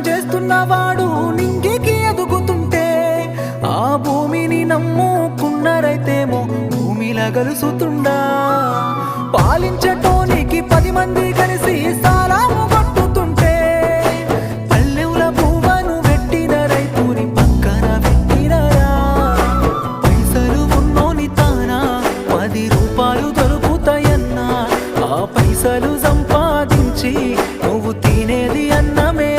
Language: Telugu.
చేస్తున్నవాడు నింగికి ఎదుగుతుంటే ఆ భూమిని నమ్ముకున్న రైతేమో భూమిలా గలుసుతుండా. పాలించటోనికి 10 మంది కలిసి సాలాము కొట్టుతుంటే పల్లెవుల పువ్వను పెట్టిన రైతుని పక్కన పెట్టినరా. పైసలు ఉన్నోని తానా 10 రూపాయలు దొరుకుతాయన్నా, ఆ పైసలు సంపాదించి నువ్వు తినేది అన్నమే